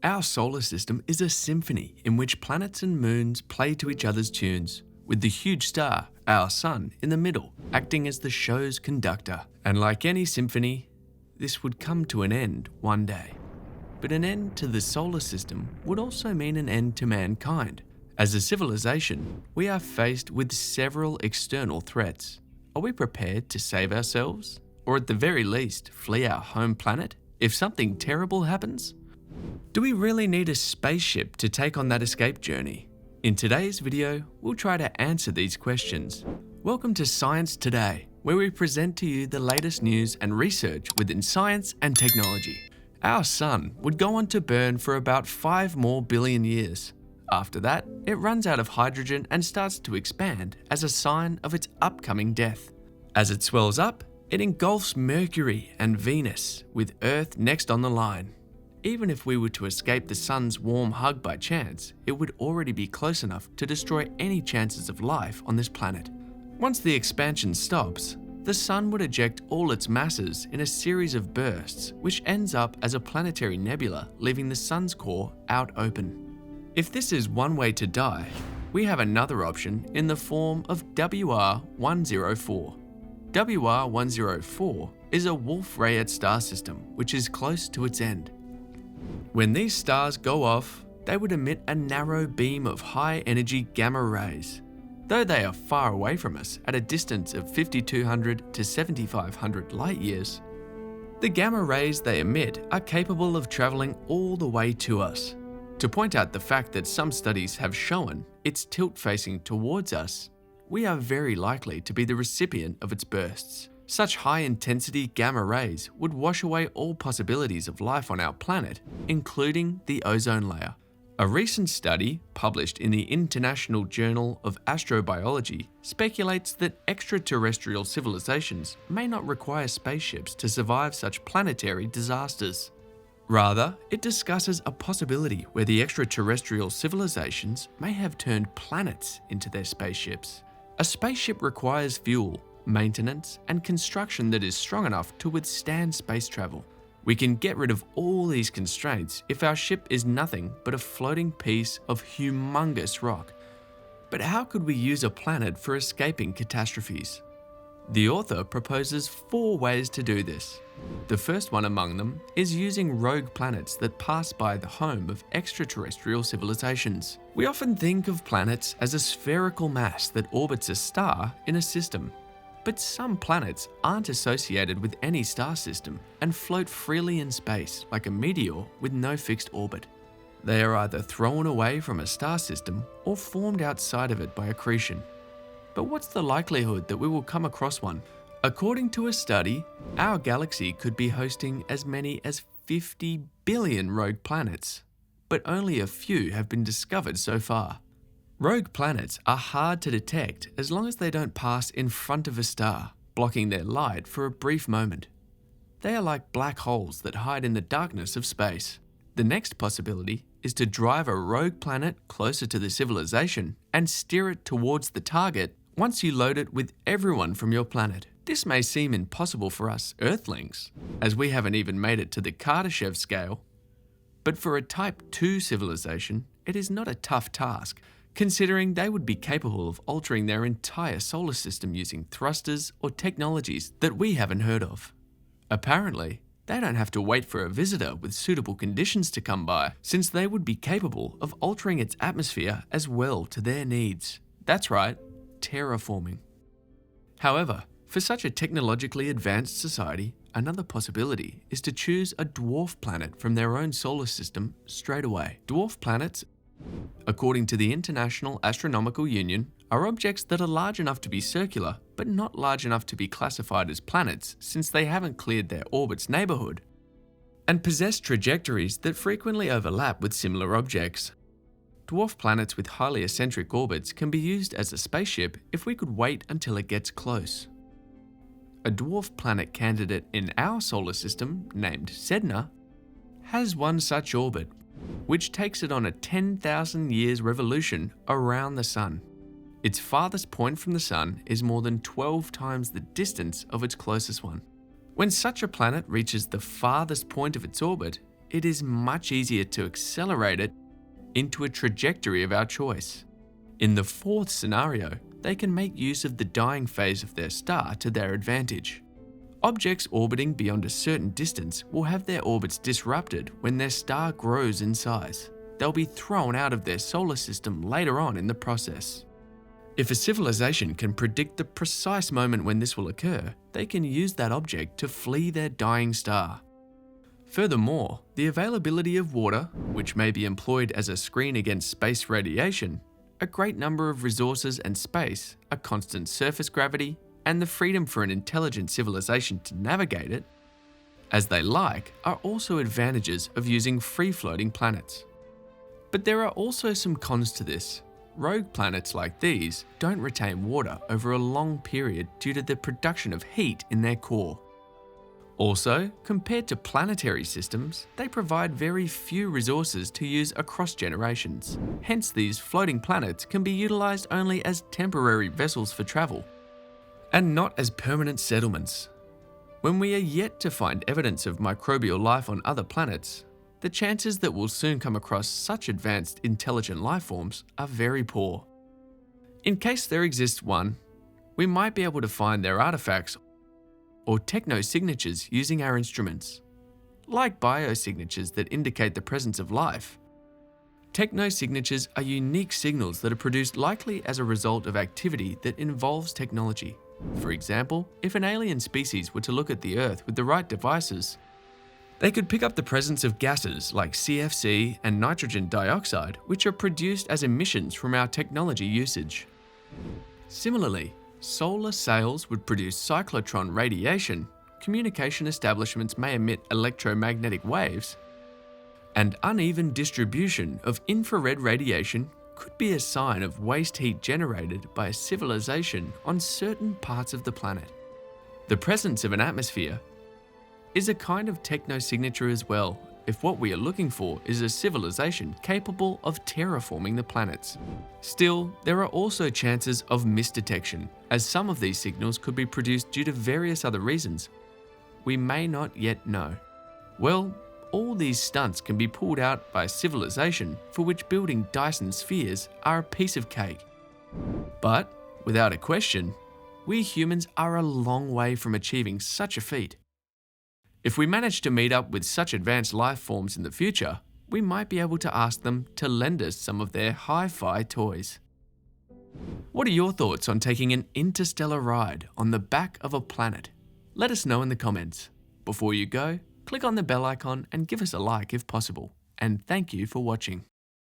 Our solar system is a symphony in which planets and moons play to each other's tunes, with the huge star, our Sun, in the middle, acting as the show's conductor. And like any symphony, this would come to an end one day. But an end to the solar system would also mean an end to mankind. As a civilization, we are faced with several external threats. Are we prepared to save ourselves? Or at the very least, flee our home planet if something terrible happens? Do we really need a spaceship to take on that escape journey? In today's video, we'll try to answer these questions. Welcome to Science Today, where we present to you the latest news and research within science and technology. Our sun would go on to burn for about 5 more billion years. After that, it runs out of hydrogen and starts to expand as a sign of its upcoming death. As it swells up, it engulfs Mercury and Venus, with Earth next on the line. Even if we were to escape the sun's warm hug by chance, it would already be close enough to destroy any chances of life on this planet. Once the expansion stops, the sun would eject all its masses in a series of bursts, which ends up as a planetary nebula, leaving the sun's core out open. If this is one way to die, we have another option in the form of WR104. WR104 is a Wolf-Rayet star system which is close to its end. When these stars go off, they would emit a narrow beam of high-energy gamma rays. Though they are far away from us at a distance of 5,200 to 7,500 light-years, the gamma rays they emit are capable of traveling all the way to us. To point out the fact that some studies have shown its tilt facing towards us, we are very likely to be the recipient of its bursts. Such high-intensity gamma rays would wash away all possibilities of life on our planet, including the ozone layer. A recent study, published in the International Journal of Astrobiology, speculates that extraterrestrial civilizations may not require spaceships to survive such planetary disasters. Rather, it discusses a possibility where the extraterrestrial civilizations may have turned planets into their spaceships. A spaceship requires fuel, maintenance, and construction that is strong enough to withstand space travel. We can get rid of all these constraints if our ship is nothing but a floating piece of humongous rock. But how could we use a planet for escaping catastrophes? The author proposes 4 ways to do this. The first one among them is using rogue planets that pass by the home of extraterrestrial civilizations. We often think of planets as a spherical mass that orbits a star in a system. But some planets aren't associated with any star system and float freely in space like a meteor with no fixed orbit. They are either thrown away from a star system or formed outside of it by accretion. But what's the likelihood that we will come across one? According to a study, our galaxy could be hosting as many as 50 billion rogue planets, but only a few have been discovered so far. Rogue planets are hard to detect as long as they don't pass in front of a star, blocking their light for a brief moment. They are like black holes that hide in the darkness of space. The next possibility is to drive a rogue planet closer to the civilization and steer it towards the target once you load it with everyone from your planet. This may seem impossible for us Earthlings, as we haven't even made it to the Kardashev scale. But for a Type 2 civilization, it is not a tough task, considering they would be capable of altering their entire solar system using thrusters or technologies that we haven't heard of. Apparently, they don't have to wait for a visitor with suitable conditions to come by, since they would be capable of altering its atmosphere as well to their needs. That's right, terraforming. However, for such a technologically advanced society, another possibility is to choose a dwarf planet from their own solar system straight away. Dwarf planets, according to the International Astronomical Union, are objects that are large enough to be circular, but not large enough to be classified as planets since they haven't cleared their orbit's neighborhood, and possess trajectories that frequently overlap with similar objects. Dwarf planets with highly eccentric orbits can be used as a spaceship if we could wait until it gets close. A dwarf planet candidate in our solar system, named Sedna, has one such orbit, which takes it on a 10,000 years revolution around the Sun. Its farthest point from the Sun is more than 12 times the distance of its closest one. When such a planet reaches the farthest point of its orbit, it is much easier to accelerate it into a trajectory of our choice. In the fourth scenario, they can make use of the dying phase of their star to their advantage. Objects orbiting beyond a certain distance will have their orbits disrupted when their star grows in size. They'll be thrown out of their solar system later on in the process. If a civilization can predict the precise moment when this will occur, they can use that object to flee their dying star. Furthermore, the availability of water, which may be employed as a screen against space radiation, a great number of resources and space, a constant surface gravity, and the freedom for an intelligent civilization to navigate it as they like are also advantages of using free-floating planets. But there are also some cons to this. Rogue planets like these don't retain water over a long period due to the production of heat in their core. Also, compared to planetary systems, they provide very few resources to use across generations. Hence, these floating planets can be utilized only as temporary vessels for travel, and not as permanent settlements. When we are yet to find evidence of microbial life on other planets, the chances that we'll soon come across such advanced intelligent life forms are very poor. In case there exists one, we might be able to find their artifacts or techno signatures using our instruments. Like biosignatures that indicate the presence of life, techno signatures are unique signals that are produced likely as a result of activity that involves technology. For example, if an alien species were to look at the Earth with the right devices, they could pick up the presence of gases like CFC and nitrogen dioxide, which are produced as emissions from our technology usage. Similarly, solar sails would produce cyclotron radiation, communication establishments may emit electromagnetic waves, and uneven distribution of infrared radiation could be a sign of waste heat generated by a civilization on certain parts of the planet. The presence of an atmosphere is a kind of techno-signature as well, if what we are looking for is a civilization capable of terraforming the planets. Still, there are also chances of misdetection, as some of these signals could be produced due to various other reasons we may not yet know. Well, all these stunts can be pulled out by a civilization for which building Dyson spheres are a piece of cake. But, without a question, we humans are a long way from achieving such a feat. If we manage to meet up with such advanced life forms in the future, we might be able to ask them to lend us some of their hi-fi toys. What are your thoughts on taking an interstellar ride on the back of a planet? Let us know in the comments. Before you go, click on the bell icon and give us a like if possible. And thank you for watching.